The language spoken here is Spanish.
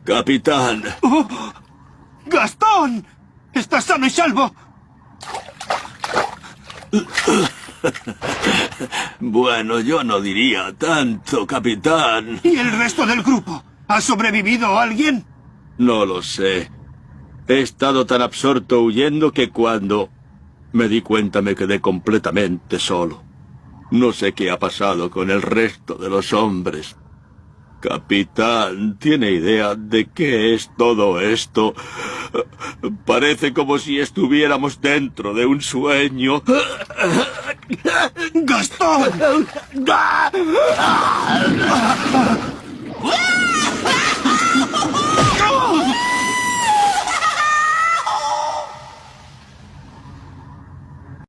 Capitán. ¡Oh! ¡Gastón! ¡Estás sano y salvo! Bueno, yo no diría tanto, capitán. ¿Y el resto del grupo? ¿Ha sobrevivido alguien? No lo sé. He estado tan absorto huyendo que cuando me di cuenta me quedé completamente solo. No sé qué ha pasado con el resto de los hombres. Capitán, ¿tiene idea de qué es todo esto? Parece como si estuviéramos dentro de un sueño. ¡Gastón!